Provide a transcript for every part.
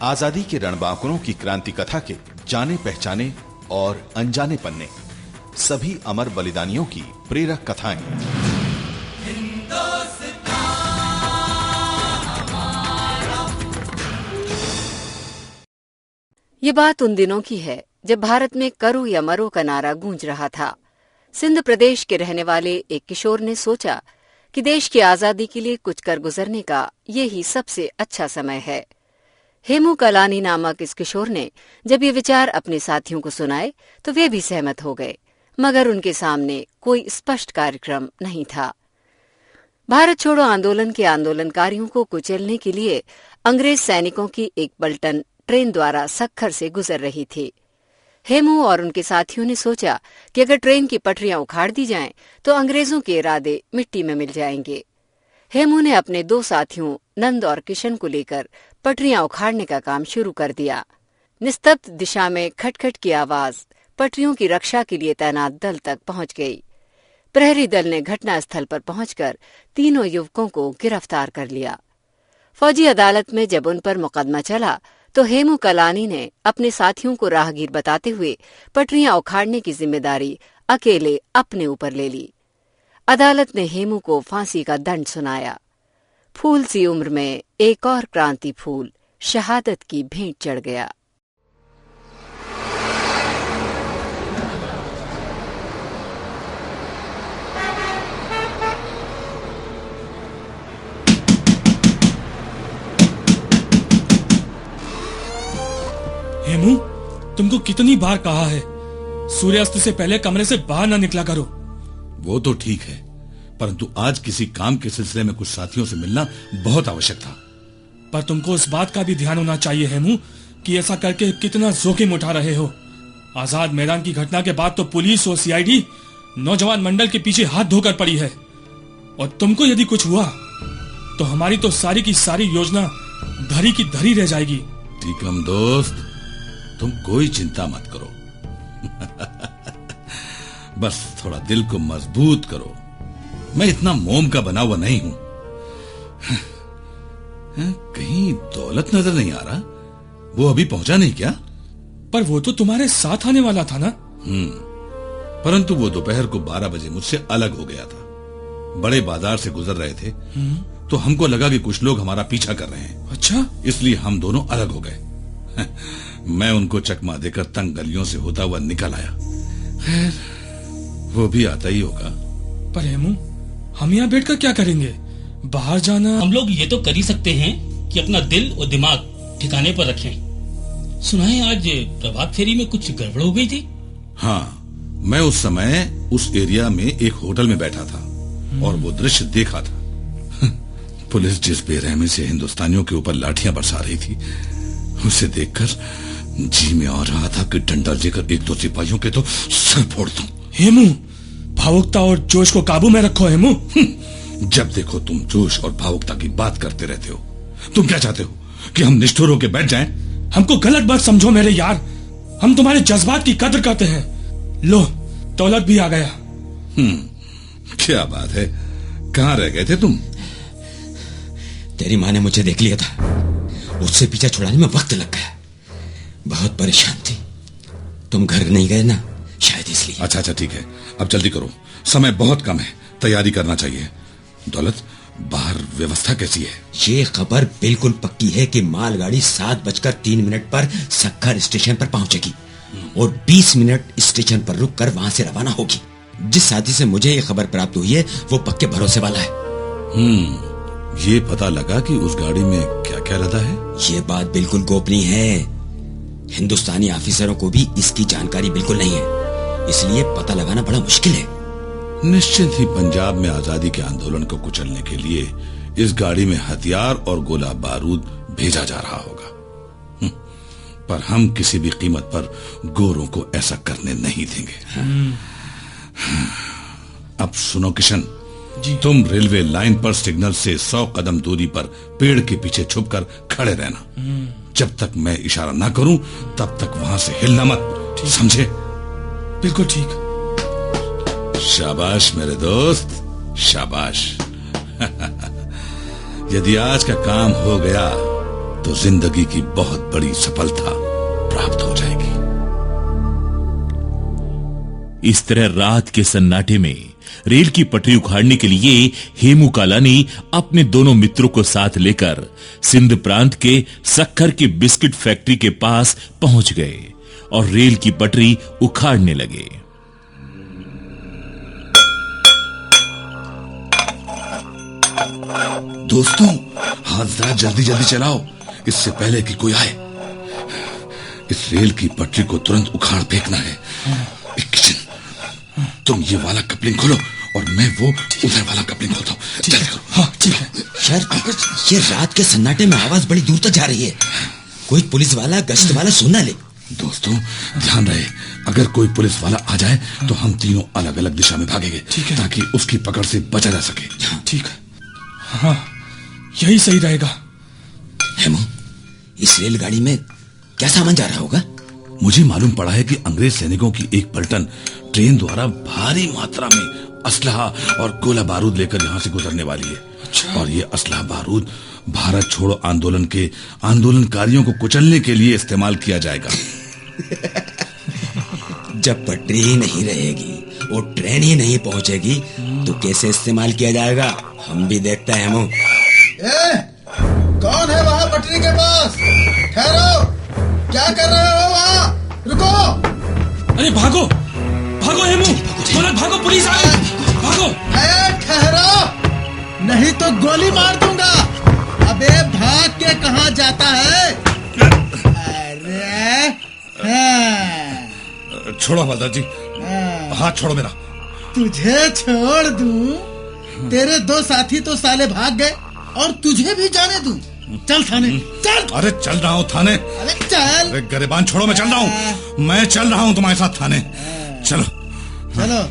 आजादी के रणबांकुरों की क्रांति कथा के जाने पहचाने और अनजाने पन्ने, सभी अमर बलिदानियों की प्रेरक कथाएं। ये बात उन दिनों की है जब भारत में करो या मरो का नारा गूंज रहा था। सिंध प्रदेश के रहने वाले एक किशोर ने सोचा कि देश की आजादी के लिए कुछ कर गुजरने का ये ही सबसे अच्छा समय है। हेमू कलानी नामक इस किशोर ने जब ये विचार अपने साथियों को सुनाए तो वे भी सहमत हो गए, मगर उनके सामने कोई स्पष्ट कार्यक्रम नहीं था। भारत छोड़ो आंदोलन के आंदोलनकारियों को कुचलने के लिए अंग्रेज सैनिकों की एक पलटन ट्रेन द्वारा सक्खर से गुजर रही थी। हेमू और उनके साथियों ने सोचा कि अगर ट्रेन की पटरियां उखाड़ दी जाएं तो अंग्रेजों के इरादे मिट्टी में मिल जाएंगे। हेमू ने अपने दो साथियों नंद और किशन को लेकर पटरियां उखाड़ने का काम शुरू कर दिया। निस्तब्ध दिशा में खटखट की आवाज पटरियों की रक्षा के लिए तैनात दल तक पहुंच गई। प्रहरी दल ने घटनास्थल पर पहुंचकर तीनों युवकों को गिरफ्तार कर लिया। फौजी अदालत में जब उन पर मुकदमा चला तो हेमू कलानी ने अपने साथियों को राहगीर बताते हुए पटरियां उखाड़ने की जिम्मेदारी अकेले अपने ऊपर ले ली। अदालत ने हेमू को फांसी का दंड सुनाया। फूल सी उम्र में एक और क्रांति फूल शहादत की भेंट चढ़ गया। हेमू, तुमको कितनी बार कहा है सूर्यास्त से पहले कमरे से बाहर ना निकला करो। वो तो ठीक है, परंतु आज किसी काम के सिलसिले में कुछ साथियों से मिलना बहुत आवश्यक था। पर तुमको इस बात का भी ध्यान होना चाहिए हेमू कि ऐसा करके कितना जोखिम उठा रहे हो। आजाद मैदान की घटना के बाद तो पुलिस और सीआईडी नौजवान मंडल के पीछे हाथ धोकर पड़ी है, और तुमको यदि कुछ हुआ तो हमारी तो सारी की सारी योजना धरी की धरी रह जाएगी। टीकम दोस्त, तुम कोई चिंता मत करो। बस थोड़ा दिल को मजबूत करो। मैं इतना मोम का बना हुआ नहीं हूं। कहीं दौलत नजर नहीं आ रहा? वो अभी पहुंचा नहीं क्या? पर वो तो तुम्हारे साथ आने वाला था ना? परंतु वो दोपहर को 12 बजे मुझसे अलग हो गया था। बड़े बाजार से गुजर रहे थे तो हमको लगा कि कुछ लोग हमारा पीछा कर रहे हैं। अच्छा, इसलिए हम दोनों अलग हो गए। मैं उनको चकमा देकर तंग गलियों से होता हुआ निकल आया। खैर, वो भी आता ही होगा। पर हेमू, हम यहाँ बैठकर क्या करेंगे? बाहर जाना। हम लोग ये तो कर ही सकते हैं कि अपना दिल और दिमाग ठिकाने पर रखें। सुना है आज प्रभात फेरी में कुछ गड़बड़ हो गई थी। हाँ, मैं उस समय उस एरिया में एक होटल में बैठा था और वो दृश्य देखा था। पुलिस जिस बेरहमी से हिंदुस्तानियों के ऊपर लाठियां बरसा रही थी, उसे देखकर जी में आ रहा था कि डंडा लेकर एक दो सिपाहियों के तो सर फोड़ दूं। हेमू, भावुकता और जोश को काबू में रखो हेमू। जब देखो तुम जोश और भावुकता की बात करते रहते हो। तुम क्या चाहते हो कि हम निष्ठुर होकर बैठ जाएं? हमको गलत बात समझो मेरे यार, हम तुम्हारे जज्बात की कदर करते हैं। लो, दौलत भी आ गया। क्या बात है, कहाँ रह गए थे तुम? तेरी माँ ने मुझे देख लिया था, उससे पीछा छुड़ाने में वक्त लग गया। बहुत परेशान थी। तुम घर नहीं गए ना, शायद इसलिए। अच्छा ठीक है, अब जल्दी करो, समय बहुत कम है, तैयारी करना चाहिए। दौलत, बाहर व्यवस्था कैसी है? ये खबर बिल्कुल पक्की है कि मालगाड़ी 7:03 पर सक्खर स्टेशन पर पहुंचेगी और 20 मिनट स्टेशन पर रुककर वहां से रवाना होगी। जिस साथी से मुझे ये खबर प्राप्त हुई है वो पक्के भरोसे वाला है। ये पता लगा कि उस गाड़ी में क्या क्या लदा है? ये बात बिल्कुल गोपनीय है। हिंदुस्तानी ऑफिसरों को भी इसकी जानकारी बिल्कुल नहीं है, इसलिए पता लगाना बड़ा मुश्किल है। निश्चित ही पंजाब में आजादी के आंदोलन को कुचलने के लिए इस गाड़ी में हथियार और गोला बारूद भेजा जा रहा होगा। पर हम किसी भी कीमत पर गोरों को ऐसा करने नहीं देंगे। अब सुनो किशन, तुम रेलवे लाइन पर सिग्नल से 100 कदम दूरी पर पेड़ के पीछे छुपकर खड़े रहना। जब तक मैं इशारा ना करूं तब तक वहां से हिलना मत, समझे? बिल्कुल ठीक। शाबाश मेरे दोस्त, शाबाश। यदि आज का काम हो गया तो जिंदगी की बहुत बड़ी सफलता प्राप्त हो जाएगी। इस तरह रात के सन्नाटे में रेल की पटरी उखाड़ने के लिए हेमू कालानी अपने दोनों मित्रों को साथ लेकर सिंध प्रांत के सक्खर की बिस्किट फैक्ट्री के पास पहुंच गए और रेल की पटरी उखाड़ने लगे। दोस्तों, हाथ जरा जल्दी जल्दी चलाओ, इससे पहले कि कोई आए। इस रेल की पटरी को तुरंत उखाड़ फेंकना है। किशन, तुम ये वाला कपलिंग खोलो और मैं वो उधर वाला कपलिंग खोलता हूँ। जल्दी करो। हाँ, ठीक है। सर, ये रात के सन्नाटे में आवाज बड़ी दूर तक जा रही है। कोई पुलिस वाला, गश्त वाला सुन ना ले। दोस्तों, ध्यान रहे, अगर कोई पुलिस वाला आ जाए तो हम तीनों अलग अलग दिशा में भागेंगे, ताकि उसकी पकड़ से बचा जा सके। ठीक है। हाँ, यही सही रहेगा। हेमू, इस रेलगाड़ी में क्या सामान जा रहा होगा? मुझे मालूम पड़ा है कि अंग्रेज सैनिकों की एक पलटन ट्रेन द्वारा भारी मात्रा में असलहा और गोला बारूद लेकर यहाँ से गुजरने वाली है। अच्छा। और ये असलहा बारूद भारत छोड़ो आंदोलन के आंदोलनकारियों को कुचलने के लिए इस्तेमाल किया जाएगा। जब पटरी ही नहीं रहेगी और ट्रेन ही नहीं पहुंचेगी तो कैसे इस्तेमाल किया जाएगा, हम भी देखते हैं। हेमू, कौन है वहाँ पटरी के पास? ठहरो, क्या कर रहे हो वहाँ? रुको! अरे भागो भागो हेमू, भागो, पुलिस आ गई, भागो। ठहरो, नहीं तो गोली मार दूंगा। अबे भाग के कहाँ जाता है? अरे छोड़ो हवलदार जी, हाथ छोड़ो मेरा। तुझे छोड़ दूं? तेरे दो साथी तो साले भाग गए और तुझे भी जाने दूं? चल थाने, चल। अरे चल रहा हूँ थाने। अरे चल। अरे गरेबान छोड़ो, मैं चल रहा हूँ, मैं चल रहा हूँ तुम्हारे साथ थाने। चलो चलो।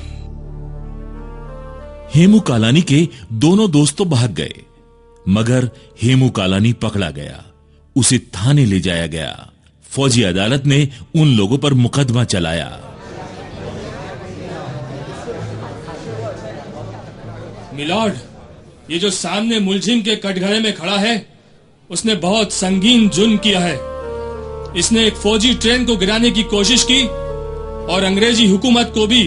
हेमू कालानी के दोनों दोस्त तो भाग गए, मगर हेमू कालानी पकड़ा गया। उसे थाने ले जाया गया। फौजी अदालत ने उन लोगों पर मुकदमा चलाया। मिलॉर्ड, ये जो सामने मुलजिम के कटघरे में खड़ा है, उसने बहुत संगीन जुर्म किया है। इसने एक फौजी ट्रेन को गिराने की कोशिश की और अंग्रेजी हुकूमत को भी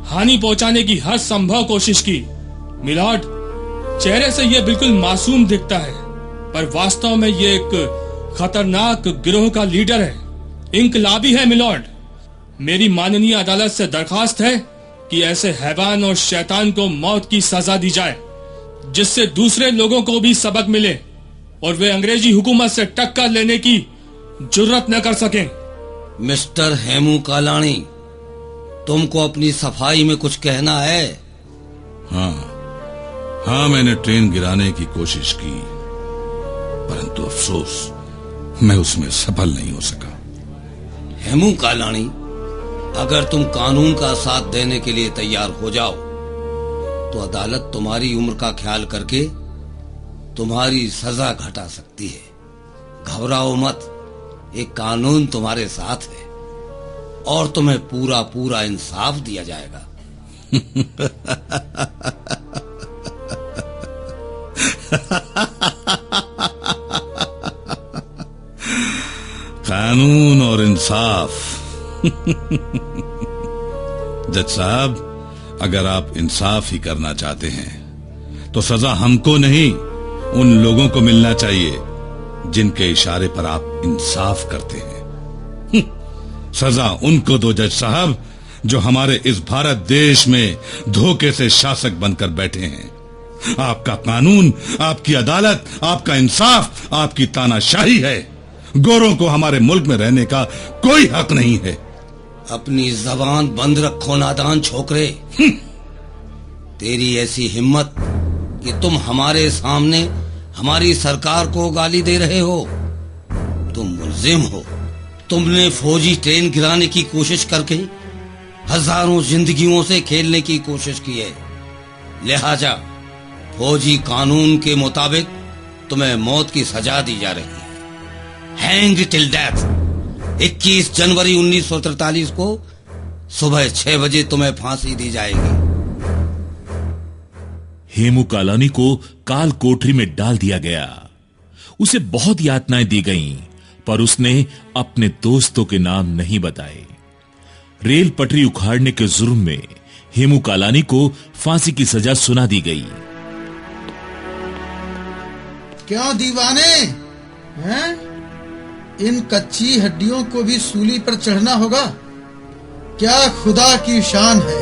हानि पहुंचाने की हर संभव कोशिश की। मिलॉर्ड, चेहरे से यह बिल्कुल मासूम दिखता है, पर वास्तव में ये एक खतरनाक गिरोह का लीडर है, इंकलाबी है। मिलॉर्ड, मेरी माननीय अदालत से दरखास्त है कि ऐसे हैवान और शैतान को मौत की सजा दी जाए, जिससे दूसरे लोगों को भी सबक मिले और वे अंग्रेजी हुकूमत से टक्कर लेने की जुर्रत न कर सकें। मिस्टर हेमू कालानी, तुमको अपनी सफाई में कुछ कहना है? हाँ, मैंने ट्रेन गिराने की कोशिश की, परंतु अफसोस मैं उसमें सफल नहीं हो सका। हेमू कालानी, अगर तुम कानून का साथ देने के लिए तैयार हो जाओ तो अदालत तुम्हारी उम्र का ख्याल करके तुम्हारी सजा घटा सकती है। घबराओ मत, एक कानून तुम्हारे साथ है और तुम्हें पूरा पूरा इंसाफ दिया जाएगा। कानून और इंसाफ। जज साहब, अगर आप इंसाफ ही करना चाहते हैं तो सजा हमको नहीं, उन लोगों को मिलना चाहिए जिनके इशारे पर आप इंसाफ करते हैं। सजा उनको दो जज साहब जो हमारे इस भारत देश में धोखे से शासक बनकर बैठे हैं। आपका कानून, आपकी अदालत, आपका इंसाफ, आपकी तानाशाही है। गोरों को हमारे मुल्क में रहने का कोई हक नहीं है। अपनी जबान बंद रखो नादान छोकरे। तेरी ऐसी हिम्मत कि तुम हमारे सामने हमारी सरकार को गाली दे रहे हो। तुम मुल्जिम हो। तुमने फौजी ट्रेन गिराने की कोशिश करके हजारों जिंदगियों से खेलने की कोशिश की है। लिहाजा फौजी कानून के मुताबिक तुम्हें मौत की सजा दी जा रही है। Hang till death. 21 जनवरी 1943 को सुबह 6 बजे तुम्हें फांसी दी जाएगी। हेमू कालानी को काल कोठरी में डाल दिया गया। उसे बहुत यातनाएं दी गईं, पर उसने अपने दोस्तों के नाम नहीं बताए। रेल पटरी उखाड़ने के जुर्म में हेमू कालानी को फांसी की सजा सुना दी गई। क्यों दीवाने हैं? इन कच्ची हड्डियों को भी सूली पर चढ़ना होगा? क्या खुदा की शान है।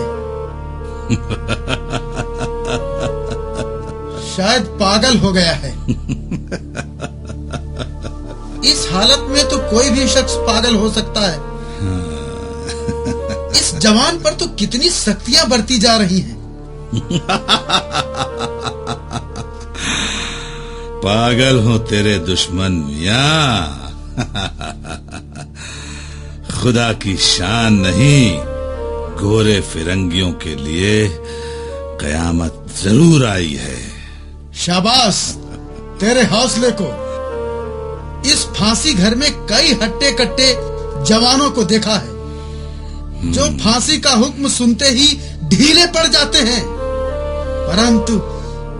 शायद पागल हो गया है। इस हालत में तो कोई भी शख्स पागल हो सकता है। इस जवान पर तो कितनी सख्तियां बरती जा रही हैं। पागल हो तेरे दुश्मन मियां। खुदा की शान नहीं, गोरे फिरंगियों के लिए कयामत जरूर आई है। शाबाश तेरे हौसले को। इस फांसी घर में कई हट्टे कट्टे जवानों को देखा है जो फांसी का हुक्म सुनते ही ढीले पड़ जाते हैं, परंतु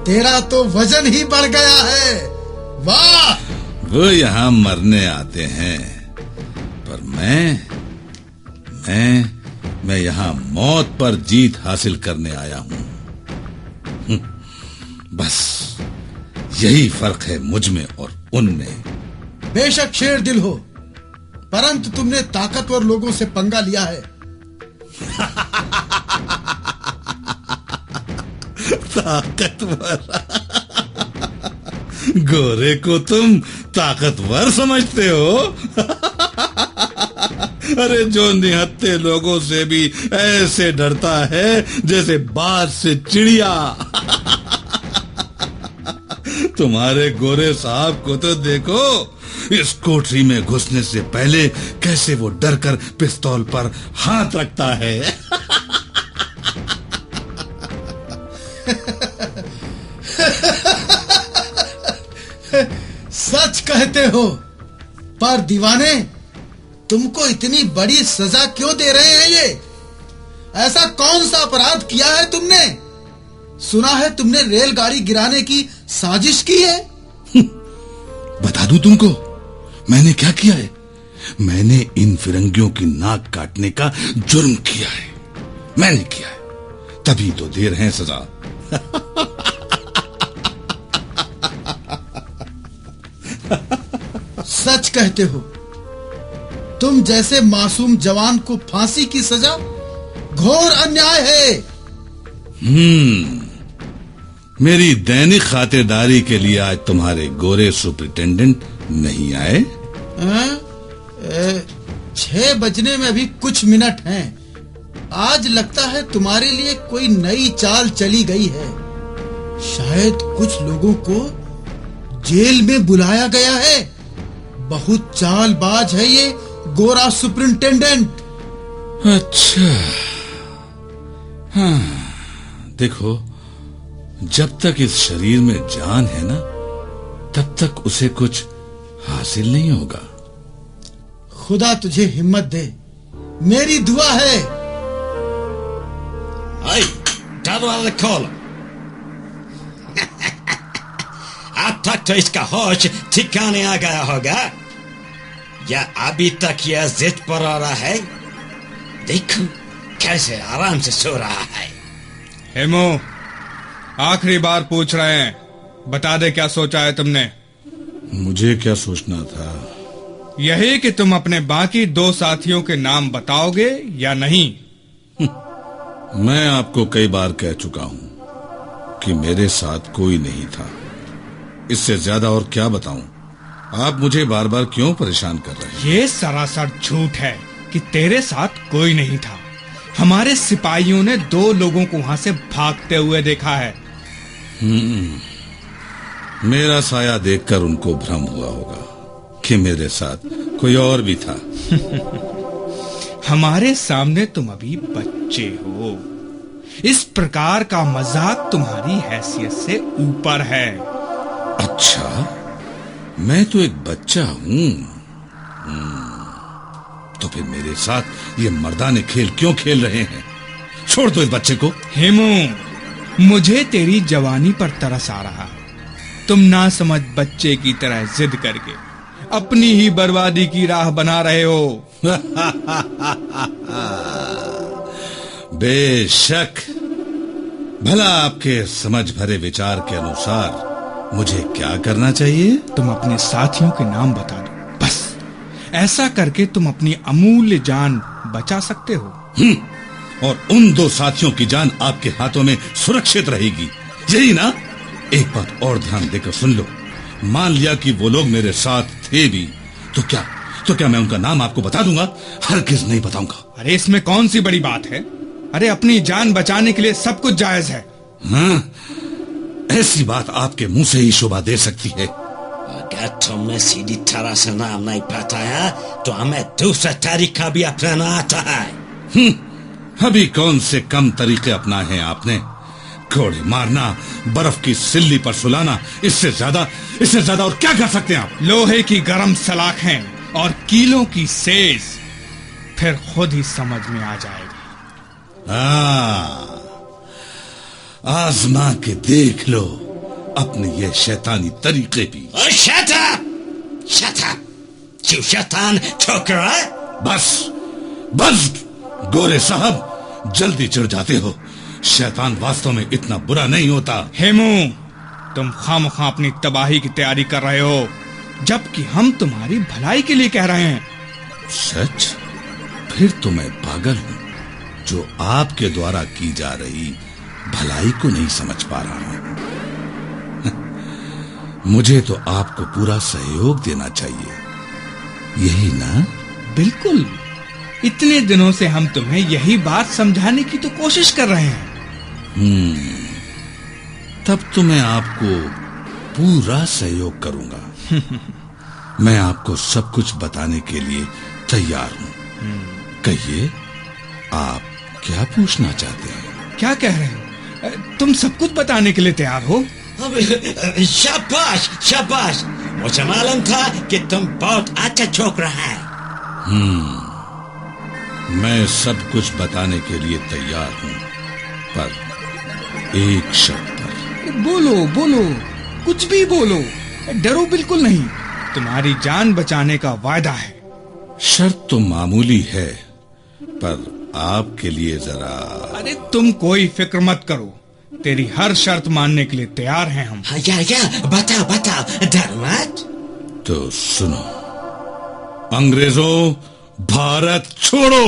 तेरा तो वजन ही बढ़ गया है। वाह! वो यहाँ मरने आते हैं, पर मैं यहाँ मौत पर जीत हासिल करने आया हूँ। बस यही फर्क है मुझ में और उनमें। बेशक शेर दिल हो, परंतु तुमने ताकतवर लोगों से पंगा लिया है। ताकतवर? गोरे को तुम ताकतवर समझते हो? अरे जो निहत्थे लोगों से भी ऐसे डरता है जैसे बाज से चिड़िया। तुम्हारे गोरे साहब को तो देखो, इस कोठरी में घुसने से पहले कैसे वो डरकर पिस्तौल पर हाथ रखता है। सच कहते हो, पर दीवाने तुमको इतनी बड़ी सजा क्यों दे रहे हैं ये? ऐसा कौन सा अपराध किया है तुमने? सुना है तुमने रेलगाड़ी गिराने की साजिश की है। बता दूं तुमको मैंने क्या किया है? मैंने इन फिरंगियों की नाक काटने का जुर्म किया है। मैंने किया है, तभी तो दे रहे हैं सजा। सच कहते हो, तुम जैसे मासूम जवान को फांसी की सजा घोर अन्याय है। मेरी दैनिक खातिरदारी के लिए आज तुम्हारे गोरे सुपरिटेंडेंट नहीं आए? 6 बजने में अभी कुछ मिनट हैं। आज लगता है तुम्हारे लिए कोई नई चाल चली गई है। शायद कुछ लोगों को जेल में बुलाया गया है। बहुत चालबाज है ये गोरा सुपरिटेंडेंट। अच्छा, हाँ, देखो, जब तक इस शरीर में जान है ना, तब तक उसे कुछ हासिल नहीं होगा। खुदा तुझे हिम्मत दे, मेरी दुआ है। दरवाजा खोलो। अब तक तो इसका होश ठिकाने आ गया होगा, या अभी तक यह जिद पर आ रहा है? देखो कैसे आराम से सो रहा है। हेमू, आखिरी बार पूछ रहे हैं, बता दे क्या सोचा है तुमने? मुझे क्या सोचना था? यही कि तुम अपने बाकी 2 साथियों के नाम बताओगे या नहीं? मैं आपको कई बार कह चुका हूं कि मेरे साथ कोई नहीं था। इससे ज्यादा और क्या बताऊं? आप मुझे बार बार क्यों परेशान कर रहे हैं? ये सरासर झूठ है कि तेरे साथ कोई नहीं था। हमारे सिपाहियों ने 2 लोगों को वहां से भागते हुए देखा है। मेरा साया देखकर उनको भ्रम हुआ होगा कि मेरे साथ कोई और भी था। हमारे सामने तुम अभी बच्चे हो। इस प्रकार का मजाक तुम्हारी हैसियत से ऊपर है। अच्छा, मैं तो एक बच्चा हूं। तो फिर मेरे साथ ये मर्दाने खेल क्यों खेल रहे हैं? छोड़ दो इस बच्चे को। हेमू, मुझे तेरी जवानी पर तरस आ रहा है। तुम ना समझ बच्चे की तरह जिद करके अपनी ही बर्बादी की राह बना रहे हो। बेशक, भला आपके समझ भरे विचार के अनुसार मुझे क्या करना चाहिए? तुम अपने साथियों के नाम बता दो, बस। ऐसा करके तुम अपनी अमूल्य जान बचा सकते हो। और उन 2 साथियों की जान आपके हाथों में सुरक्षित रहेगी, यही ना? एक बात और ध्यान देकर सुन लो। मान लिया कि वो लोग मेरे साथ थे भी, तो क्या मैं उनका नाम आपको बता दूंगा? हरगिज नहीं बताऊंगा। अरे इसमें कौन सी बड़ी बात है? अरे अपनी जान बचाने के लिए सब कुछ जायज है। हाँ, ऐसी बात आपके मुंह से ही शोभा दे सकती है। अगर तुमने सीधी तरह से नाम नहीं बताया तो हमें दूसरा तरीका भी अपनाना आता है। अभी कौन से कम तरीके अपनाए हैं आपने? घोड़े मारना, बर्फ की सिल्ली पर सुलाना, इससे ज्यादा और क्या कर सकते हैं आप? लोहे की गरम सलाखें और कीलों की सेज, फिर खुद ही समझ में आ जाएगा। आजमा के देख लो अपने ये शैतानी तरीके भी। Shut up! क्यों शैतान छोकरा? बस गोरे साहब, जल्दी चिढ़ जाते हो। शैतान वास्तव में इतना बुरा नहीं होता। हेमू, तुम खामखा अपनी तबाही की तैयारी कर रहे हो, जबकि हम तुम्हारी भलाई के लिए कह रहे हैं। सच? फिर तो मैं पागल हूं जो आपके द्वारा की जा रही भलाई को नहीं समझ पा रहा हूं। मुझे तो आपको पूरा सहयोग देना चाहिए, यही ना? बिल्कुल। इतने दिनों से हम तुम्हें यही बात समझाने की तो कोशिश कर रहे हैं। तब तो मैं आपको पूरा सहयोग करूंगा। मैं आपको सब कुछ बताने के लिए तैयार हूं। कहिए, आप क्या पूछना चाहते हैं? क्या कह रहे हो? तुम सब कुछ बताने के लिए तैयार हो? शाबाश, मुझे मालूम था कि तुम बहुत अच्छा छोकरा है। मैं सब कुछ बताने के लिए तैयार हूं, पर एक शर्त पर। बोलो, कुछ भी बोलो, डरो बिल्कुल नहीं। तुम्हारी जान बचाने का वायदा है। शर्त तो मामूली है, पर आपके लिए जरा। अरे तुम कोई फिक्र मत करो, तेरी हर शर्त मानने के लिए तैयार हैं हम। या बता, डर मत। तो सुनो, अंग्रेजों, भारत छोड़ो।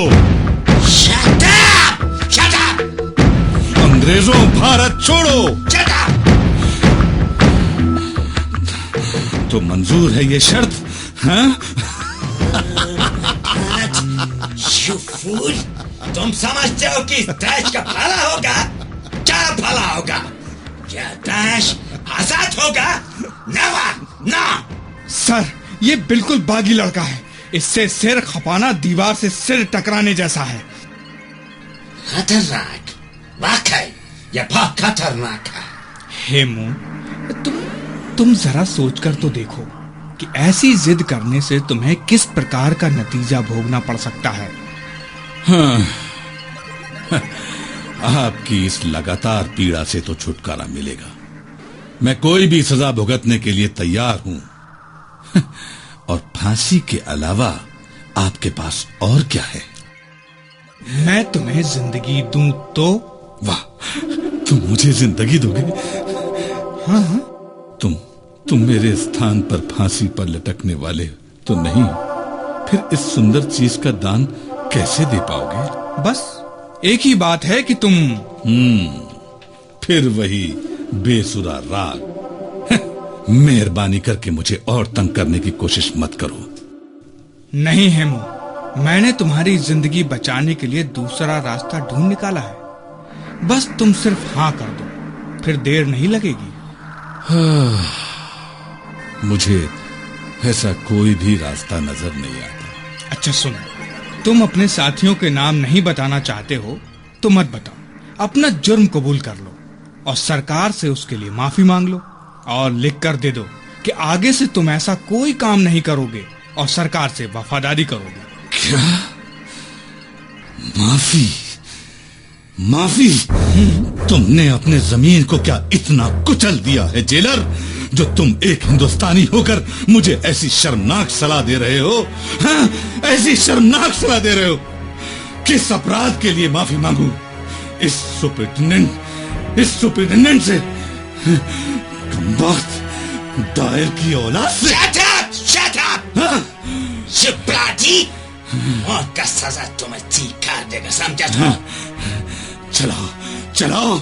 Shut up! अंग्रेजों, भारत छोड़ो। Shut up! तो मंजूर है ये शर्त? हाँ? You fool! तुम समझते हो कि देश का भला होगा? क्या भला होगा? क्या देश आजाद होगा? Never! ना! सर, ये बिल्कुल बागी लड़का है। इससे सिर खपाना दीवार से सिर टकराने जैसा है। खतरनाक, वाकई ये बहुत खतरनाक है। हेमू, तुम जरा सोचकर तो देखो कि ऐसी जिद करने से तुम्हें किस प्रकार का नतीजा भोगना पड़ सकता है। हाँ, आपकी इस लगातार पीड़ा से तो छुटकारा मिलेगा। मैं कोई भी सजा भुगतने के लिए तैयार हूं। और फांसी के अलावा आपके पास और क्या है? मैं तुम्हें जिंदगी दूं तो? वाह, तुम मुझे जिंदगी दोगे? हाँ। तुम मेरे स्थान पर फांसी पर लटकने वाले तो नहीं, फिर इस सुंदर चीज का दान कैसे दे पाओगे? बस एक ही बात है कि तुम। फिर वही बेसुरा राग। मेहरबानी करके मुझे और तंग करने की कोशिश मत करो। नहीं हेमू, मैंने तुम्हारी जिंदगी बचाने के लिए दूसरा रास्ता ढूंढ निकाला है। बस तुम सिर्फ हाँ कर दो, फिर देर नहीं लगेगी। मुझे ऐसा कोई भी रास्ता नजर नहीं आता। अच्छा सुनो, तुम अपने साथियों के नाम नहीं बताना चाहते हो तो मत बताओ। अपना जुर्म कबूल कर लो और सरकार से उसके लिए माफी मांग लो और लिख कर दे दो कि आगे से तुम ऐसा कोई काम नहीं करोगे और सरकार से वफादारी करोगे। क्या? माफी? तुमने अपने जमीन को क्या इतना कुचल दिया है जेलर? जो तुम एक हिंदुस्तानी होकर मुझे ऐसी शर्मनाक सलाह दे रहे हो? हाँ, ऐसी शर्मनाक सलाह दे रहे हो? किस अपराध के लिए माफी मांगू? इस सुपरिटेंडेंट से, कमबख्त दायर की औलाद से? Shut up! हाँ? शुभ्राजी, मौत का सजा तुम्हें चीखा देगा, समझा? हाँ? चलाओ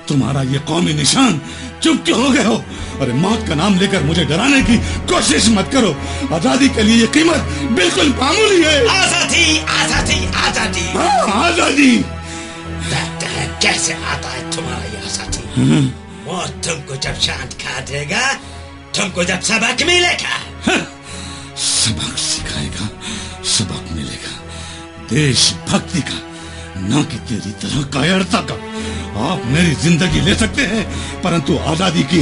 तुम्हारा ये कौमी निशान। चुप क्यों हो गए हो? अरे मौत का नाम लेकर मुझे डराने की कोशिश मत करो। आजादी के लिए ये कीमत बिल्कुल मामूली है। आजादी, आजादी, आजादी। हाँ, आजादी। देखते हैं कैसे आता है तुम्हारा ये आजादी। मौत तुमको जब शांत खा देगा, तुमको जब सबक मिलेगा। सबक सिखाएगा, सबक मिलेगा देशभक्ति का, ना कि तेरी तरह कायरता का। आप मेरी जिंदगी ले सकते हैं, परंतु आजादी की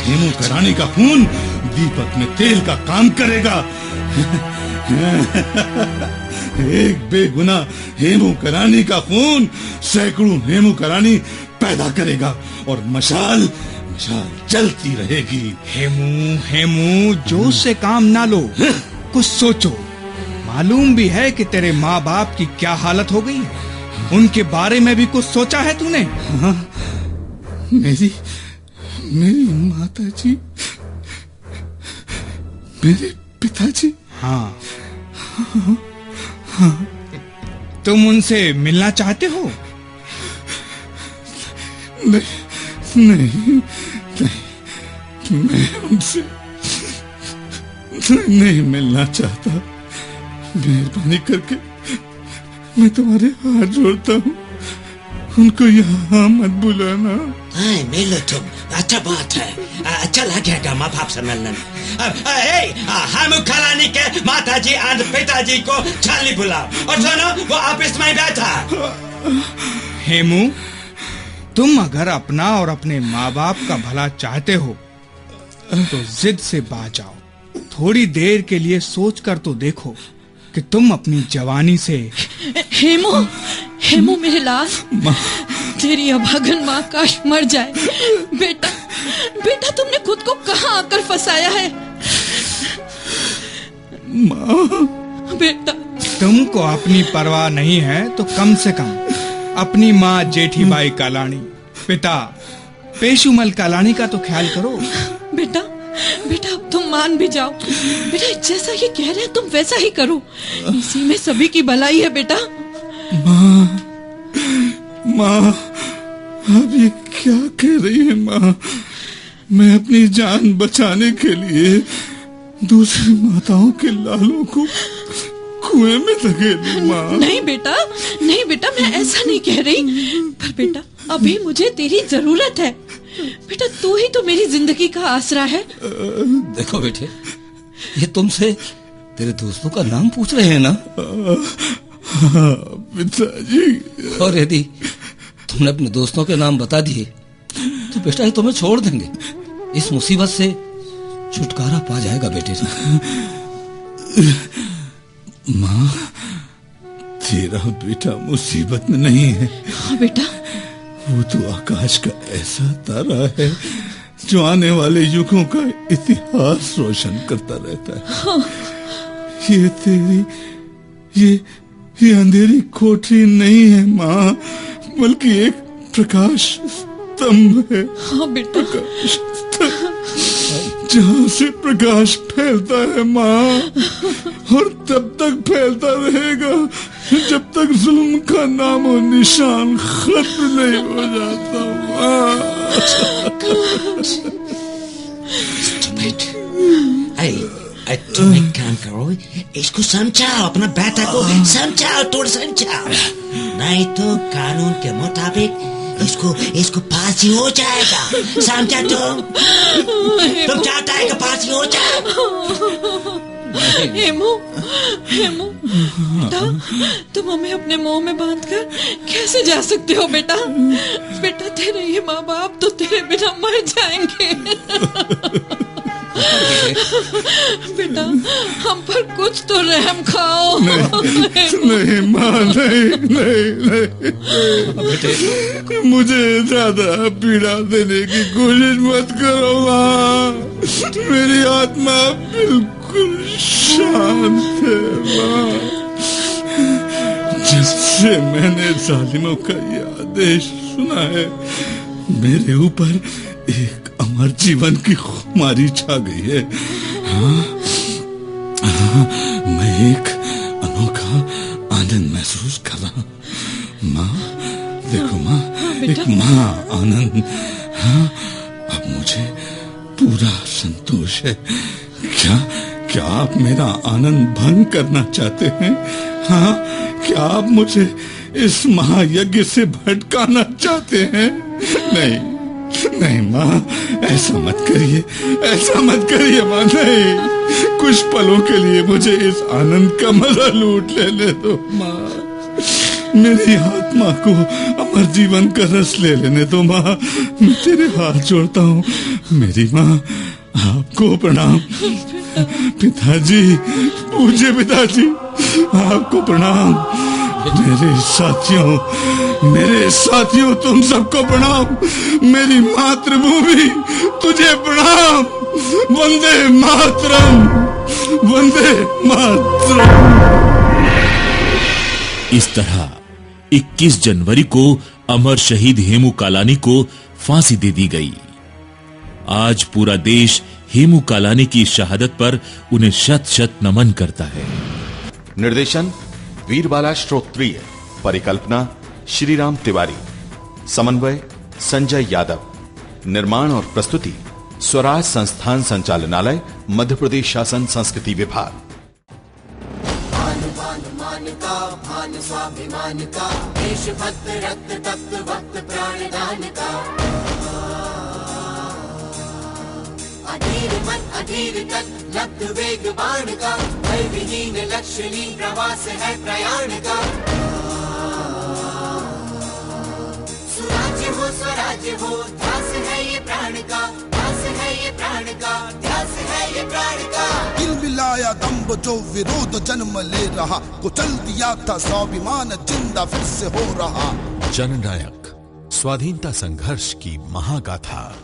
हेमू करानी का खून दीपक में तेल का काम करेगा। एक बेगुनाह हेमू करानी का खून सैकड़ों हेमू करानी पैदा करेगा और मशाल जलती रहेगी। हेमू, जोश से काम ना लो, कुछ सोचो। मालूम भी है कि तेरे माँ बाप की क्या हालत हो गई है। उनके बारे में भी कुछ सोचा है तूने? हाँ, मेरी माताजी, मेरे पिताजी। हाँ। तुम उनसे मिलना चाहते हो? नहीं, मैं उनसे नहीं मिलना चाहता। मेहरबानी करके मैं तुम्हारे हाथ जोड़ता हूँ, उनको यहाँ मत बुलाना। मिलो तुम, अच्छा बात है। अच्छा लगेगा माँ बाप से मिलने। हेमू करानी के माताजी और पिताजी को जल्दी बुलाओ। और सुनो, वो ऑफिस में बैठा। हेमू, तुम अगर अपना और अपने माँ बाप का भला चाहते हो तो जिद से बाज आओ। थोड़ी देर के लिए सोच कर तो देखो कि तुम अपनी जवानी से। हेमू मेरे लाल, तेरी अभागन माँ काश मर जाए। बेटा तुमने खुद को कहाँ आकर फंसाया है? माँ, बेटा तुमको अपनी परवाह नहीं है तो कम से कम अपनी माँ जेठीबाई कालानी, पिता पेशुमल कालानी का तो ख्याल करो। बेटा अब तुम मान भी जाओ। बेटा जैसा ये कह रहे हैं तुम वैसा ही करो, इसी में सभी की भलाई है। बेटा माँ, आप ये क्या कह रही है माँ? मैं अपनी जान बचाने के लिए दूसरी माताओं के लालों को कुएं में धकेलूं माँ? नहीं बेटा, मैं ऐसा नहीं कह रही। पर बेटा अभी मुझे तेरी जरूरत है। बेटा तू ही तो मेरी जिंदगी का आसरा है। देखो बेटे, ये तुमसे तेरे दोस्तों का नाम पूछ रहे हैं ना? पिताजी। और यदि तुमने अपने दोस्तों के नाम बता दिए तो बेटा ये तुम्हें छोड़ देंगे। इस मुसीबत से छुटकारा पा जाएगा बेटे। माँ, तेरा बेटा मुसीबत में नहीं है। हाँ बेटा, वो तो आकाश का ऐसा तारा है जो आने वाले युगों का इतिहास रोशन करता रहता है। हाँ। ये तेरी ये अंधेरी कोठरी नहीं है माँ, बल्कि एक प्रकाश स्तंभ है। हाँ बेटा, प्रकाश स्तंभ जहाँ से प्रकाश फैलता है माँ, और तब तक फैलता रहेगा जब तक जुल्म का नाम और निशान खत्म नहीं हो जाता माँ। तुम एक काम करो, इसको समझाओ, अपना बेटा को समझाओ, थोड़ा समझाओ, नहीं तो कानून के मुताबिक इसको फांसी हो जाएगा। समझा तुम चाहता है कि फांसी हो जाए? हेमू बेटा, तुम हमें अपने मुंह में बांधकर कैसे जा सकते हो बेटा? तेरे ये माँ बाप तो तेरे बिना मर जाएंगे। बेटा हम पर कुछ तो रहम खाओ। नहीं माँ, नहीं, मुझे ज्यादा पीड़ा देने की कोशिश मत करो माँ। मेरी आत्मा बिल्कुल शांत है माँ। जिससे मैंने जालिमों का ये आदेश सुना है, मेरे ऊपर एक अमर जीवन की खुमारी छा गई है। मैं एक अनोखा आनंद महसूस कर रहा हूँ माँ। देखो माँ, एक माँ आनंद। हाँ, अब मुझे पूरा संतोष है। क्या आप मेरा आनंद भंग करना चाहते हैं? हाँ, क्या आप मुझे इस महायज्ञ से भटकाना चाहते हैं? नहीं माँ, ऐसा मत करिए माँ। नहीं, कुछ पलों के लिए मुझे इस आनंद का मजा लूट लेने दो माँ। मेरी आत्मा को अमर जीवन का रस ले लेने दो माँ। मैं तेरे हाथ जोड़ता हूँ मेरी माँ, आपको प्रणाम। पिताजी, पूज्य पिताजी, आपको प्रणाम। मेरे साथियों तुम सबको प्रणाम। मेरी मातृभूमि तुझे प्रणाम। वंदे मातरम, वंदे मातरम। इस तरह 21 जनवरी को अमर शहीद हेमू कालानी को फांसी दे दी गई। आज पूरा देश हेमू कालानी की शहादत पर उन्हें शत शत नमन करता है। निर्देशन वीरबाला श्रोत्रिय, परिकल्पना श्रीराम तिवारी, समन्वय संजय यादव, निर्माण और प्रस्तुति स्वराज संस्थान संचालनालय, मध्य प्रदेश शासन संस्कृति विभाग। भान स्वाभिमान का, देशभक्त रक्त तप्त वक्त प्राणदान का। अधीर मन अधीर तक लब्ध वेग बाण का, भय विहीन लक्ष्यहीन प्रवास है प्रयाण का। स्वराज्य हो ध्यास है ये प्राण का, ध्यास है ये प्राण का, ध्यास है ये प्राण का। दिल मिलाया दम्भ जो विरोध जन्म ले रहा, कुचल दिया था स्वाभिमान जिंदा फिर से हो रहा। जननायक, स्वाधीनता संघर्ष की महागाथा।